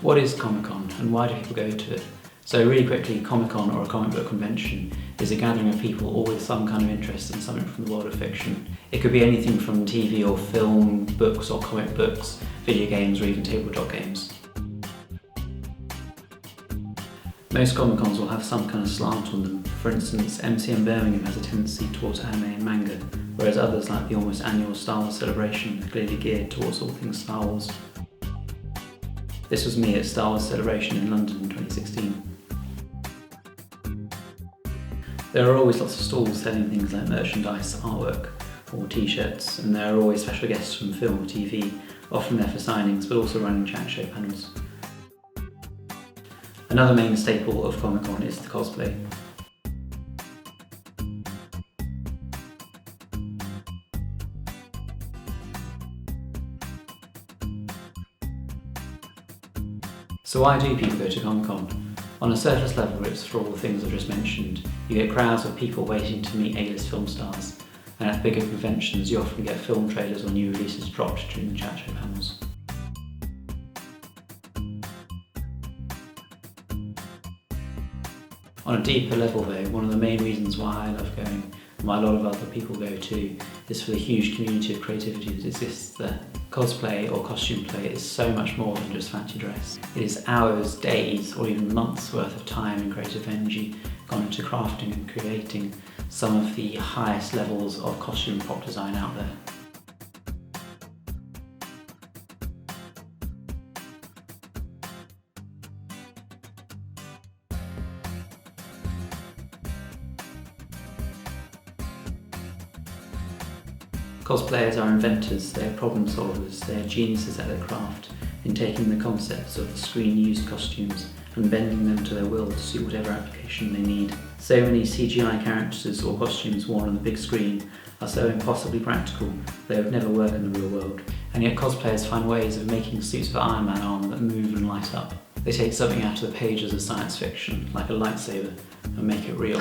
What is Comic-Con and why do people go to it? So really quickly, Comic-Con, or a comic book convention, is a gathering of people all with some kind of interest in something from the world of fiction. It could be anything from TV or film, books or comic books, video games or even tabletop games. Most Comic-Cons will have some kind of slant on them. For instance, MCM Birmingham has a tendency towards anime and manga, whereas others like the almost annual Star Wars celebration are clearly geared towards all things Star Wars. This was me at Star Wars Celebration in London in 2016. There are always lots of stalls selling things like merchandise, artwork or t-shirts, and there are always special guests from film or TV, often there for signings but also running chat show panels. Another main staple of Comic-Con is the cosplay. So why do people go to Comic-Con? On a surface level, it's for all the things I've just mentioned. You get crowds of people waiting to meet A-list film stars, and at bigger conventions you often get film trailers or new releases dropped during the chat show panels. On a deeper level though, one of the main reasons why I love going, and why a lot of other people go too, is for the huge community of creativity that exists there. Cosplay or costume play is so much more than just fancy dress. It is hours, days or even months worth of time and creative energy gone into crafting and creating some of the highest levels of costume and prop design out there. Cosplayers are inventors, they are problem solvers, they are geniuses at their craft in taking the concepts of the screen-used costumes and bending them to their will to suit whatever application they need. So many CGI characters or costumes worn on the big screen are so impossibly practical they would never work in the real world. And yet cosplayers find ways of making suits of Iron Man armour that move and light up. They take something out of the pages of science fiction, like a lightsaber, and make it real.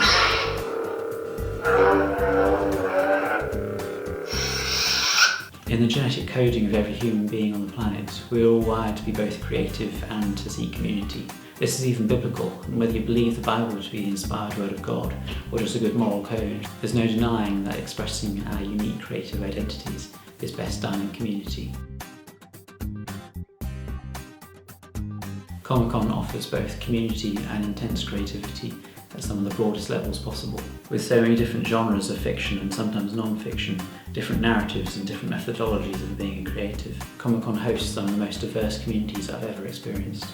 In the genetic coding of every human being on the planet, we're all wired to be both creative and to seek community. This is even biblical, and whether you believe the Bible to be the inspired word of God or just a good moral code, there's no denying that expressing our unique creative identities is best done in community. Comic-Con offers both community and intense creativity at some of the broadest levels possible. With so many different genres of fiction and sometimes non-fiction, different narratives and different methodologies of being a creative, Comic-Con hosts some of the most diverse communities I've ever experienced.